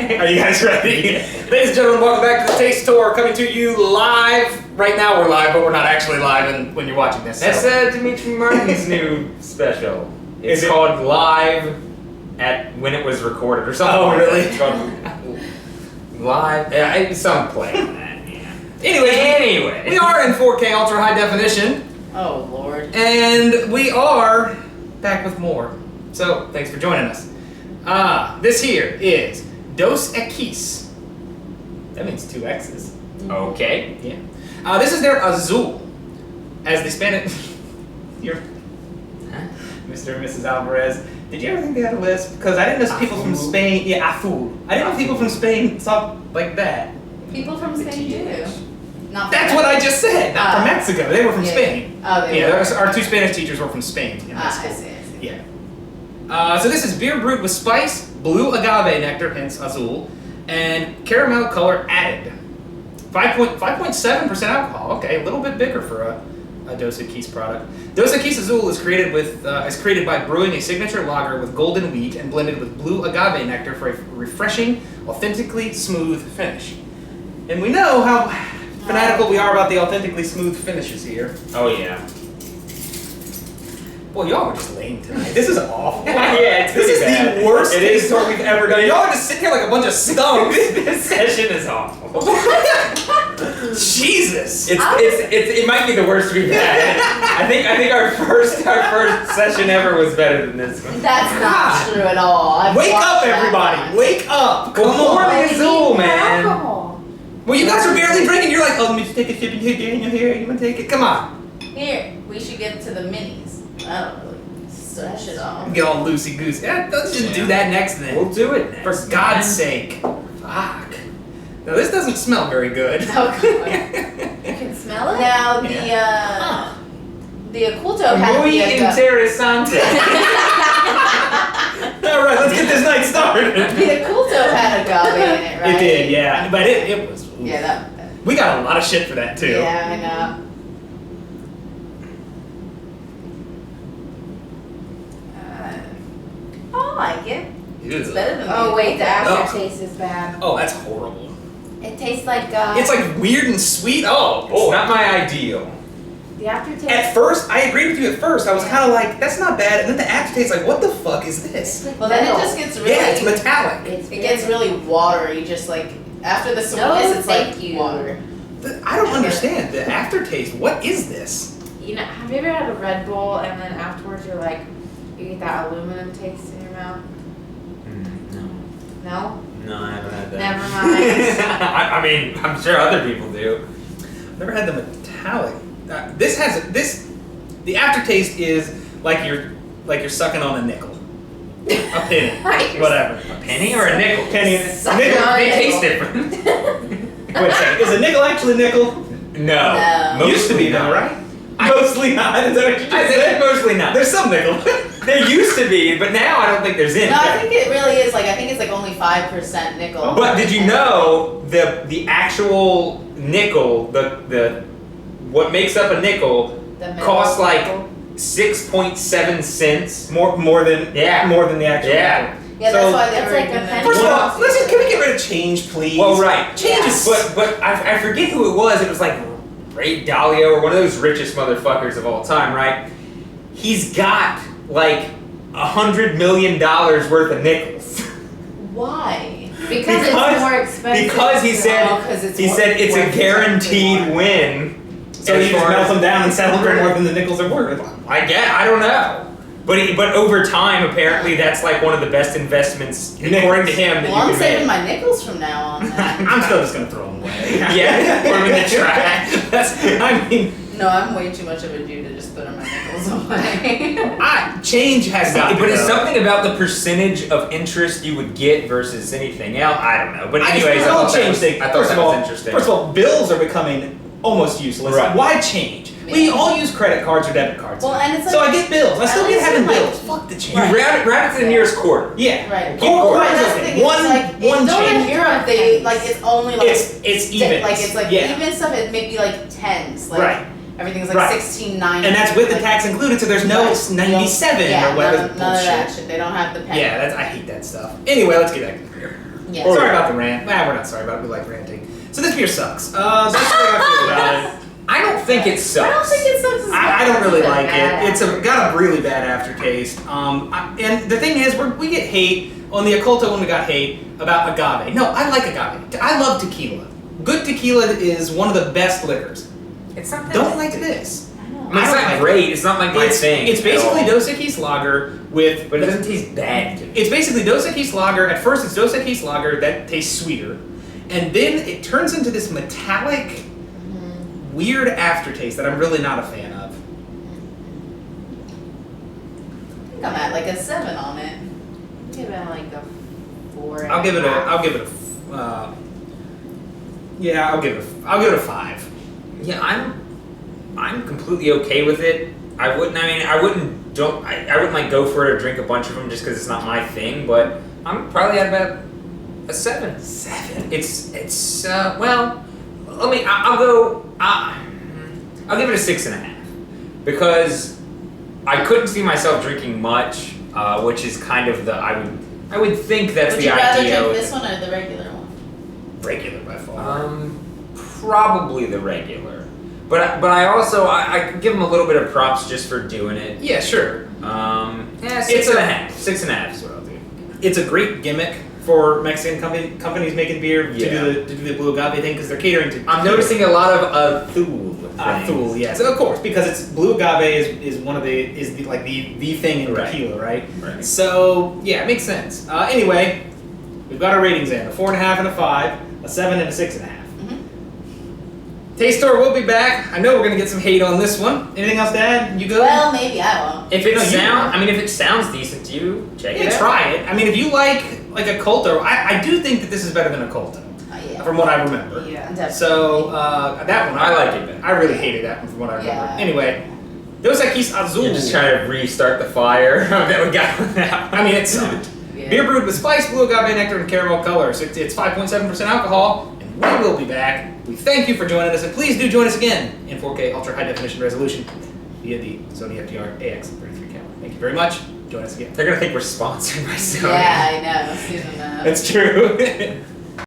Are you guys ready? Ladies and gentlemen, welcome back to the Taste Tour, coming to you live. Right now we're live, but we're not actually live when you're watching this. That's Dimitri Martin's new special. It's Is it? called Live at when it was recorded or something. Oh, like really? That. It's called Live. Yeah, it's some play on that. Yeah. Anyway, We are in 4K ultra high definition, Oh, Lord. and we are back with more. So, thanks for joining us. This here is Dos Equis. That means 2 X's. Okay. Yeah. This is their Azul. As the Spanish... You're... Mr. and Mrs. Alvarez. Did you ever think they had a list? Because I didn't know people from Spain... Yeah, Azul. I didn't know people from Spain talk like that. People from Spain do. Not That's from what I just said. Not from Ah. Mexico. They were from Yeah. Spain. Oh, they Yeah, were. our 2 Spanish teachers were from Spain in high I school. see, I see. Yeah. So this is beer brewed with spice, blue agave nectar, hence Azul, and caramel color added. 5.7% alcohol. Okay, a little bit bigger for a Dos Equis product. Dos Equis Azul is created by brewing a signature lager with golden wheat and blended with blue agave nectar for a refreshing, authentically smooth finish. And we know how fanatical we are about the authentically smooth finishes here. Oh yeah. Boy, y'all are just lame tonight. This is awful. Yeah, it's This is pretty bad. the worst It taste is. tour we've ever done. Y'all are just sitting here like a bunch of skunks. This session is awful. Jesus. It might be the worst we've had. I think our first session ever was better than this one. That's God. not true at all. I've Wake watched up, that everybody. one. Wake up. Come Pour on. the Azul, man. Alcohol. Well, you guys are barely drinking. You're like, oh, let me just take a sip and here, Daniel, here. You want to take it? Come on. Here, we should get to the minis. I don't really stretch it off. Get all loosey-goosey. Yeah, let's just do that next then. We'll do it next. For God's sake. Fuck. Now, this doesn't smell very good. Oh, God. You can smell it? Now, the Oculto had Muy the interesante. All right, let's get this night started. The Oculto had agave in it, right? It did, yeah. But it was... Yeah, that. We got a lot of shit for that, too. Yeah, I know. I like it. It's better than Oh wait, the Oh. aftertaste is bad. Oh, that's horrible. It tastes like It's like weird and sweet. Oh, It's boy. not my ideal. the aftertaste. At first, I agreed with you at first. I was kind of like, that's not bad. And then the aftertaste, like, what the fuck is this? Well, then it just gets really. Yeah, it's metallic. It's It gets really watery. Just like after the sweetness, No, it's thank like you. water. I don't understand the aftertaste. What is this? You know, have you ever had a Red Bull and then afterwards you're like, you get that aluminum taste in your mouth? No? No, I haven't had that. Never mind. I mean, I'm sure other people do. Never had the metallic. The aftertaste is like you're sucking on a nickel, a penny, whatever. A penny or a nickel? Penny. Sucking Nickel. on They it. taste different. Wait a second. Is a nickel actually a nickel? No. No. Used to be though, right? Mostly not. Is that what you just I said? said mostly not. There's some nickel. There used to be, but now I don't think there's any. No, I think it really is like I think it's like only 5% nickel. But did you know the actual nickel, the what makes up a nickel The metal costs like nickel? 6.7 cents? More than the actual Yeah. nickel. Yeah, So- that's why they That's were like a doing penny. that. First of all, can we get rid of change, please? Well, right. Change Yeah. is. But I forget who it was. It was like Ray Dalio or one of those richest motherfuckers of all time, right? He's got like $100 million worth of nickels. Why? Because it's more expensive. Because he said Oh, 'cause it's he more- said it's a worth guaranteed more. win. So as you just far melt as- them down and sell them for more than the nickels are worth. I don't know. But over time, apparently, that's like one of the best investments, according to him, that Well, I'm you saving can my nickels from now on. Then. I'm still just gonna throw them away. make. Yeah, put 'em in the trash. I mean, No, I'm way too much of a Jew to just put my nickels away. change has got to But it's go. something about the percentage of interest you would get versus anything else. I don't know. But I anyways, just, I the whole thought that change was, thing. I thought First that of all, was interesting. First of all, bills are becoming almost useless. Right. Why change? We all use credit cards or debit cards. Well, and it's like so I get bills. I still at get least having in, like, bills. Fuck the change. you round it to the nearest quarter. Yeah. right. Keep quarters Right, that's the okay. thing. One it's like, one don't change. in Europe they like it's only like It's even. like it's like yeah. even stuff. It may be like tens. Like Right. everything's like Right. 16.90. And that's with the like, tax included, so there's no right. 97 Yeah, or whatever none of bullshit. that shit. They don't have the pen. Yeah, I hate that stuff. Anyway, let's get back to the beer. Yeah. Sorry about the rant. We're not sorry about it. We like ranting. So this beer sucks. That's the way I feel about it. I don't think it sucks. I don't think it sucks as much. I don't really like bad it. It's got a really bad aftertaste. And the thing is, we get hate on the Occulto when we got hate about agave. No, I like agave. I love tequila. Good tequila is one of the best liquors. It's not that Don't like this. I mean, it's I don't not like great. It's not like my thing. It's basically Dos Equis lager with, But it doesn't taste bad to me. it's basically Dos Equis lager. At first, it's Dos Equis lager that tastes sweeter, and then it turns into this metallic, weird aftertaste that I'm really not a fan of. I think I'm at like a 7 on it. Give it like a 4. I'll give it a. Yeah, I'll give it a 5. Yeah, I'm completely okay with it. I wouldn't like go for it or drink a bunch of them just because it's not my thing. But I'm probably at about a 7. 7. It's well. I'll give it a 6.5 because I couldn't see myself drinking much, which is kind of I would think that's Would the you rather idea. drink this one or the regular one? Regular by far. Probably the regular, but I also I give them a little bit of props just for doing it. Yeah, sure. Yeah, 6.5. 6.5 is what I'll do. It's a great gimmick for Mexican companies making beer Yeah. to do the blue agave thing because they're catering to. I'm noticing a lot of Azul. Azul, yes, of course, because it's blue agave is one of the thing in Right. tequila, right? Right. So yeah, it makes sense. Anyway, we've got our ratings in: a 4.5 and a 5, a 7 and a 6.5. Taste Store will be back. I know we're gonna get some hate on this one. Anything else to add? You good? Well, maybe I won't. If it No, you- if it sounds decent to you, check it Yeah, out. try it. I mean, if you like a Colto, I do think that this is better than a Colto, Yeah. from what I remember. Yeah, definitely. So that one I like it better. I really hated that one from what I remember. Yeah. Anyway, Dos Equis Azul. You're just trying to restart the fire that we got now. I mean, it sucked. Yeah. Beer brewed with spice, blue agave nectar, and caramel colors. It's 5.7% alcohol, and we will be back. We thank you for joining us, and please do join us again in 4K ultra high definition resolution via the Sony FDR AX33 camera. Thank you very much. Join us again. They're gonna think we're sponsored by Sony. Yeah, I know. Susan, That's true.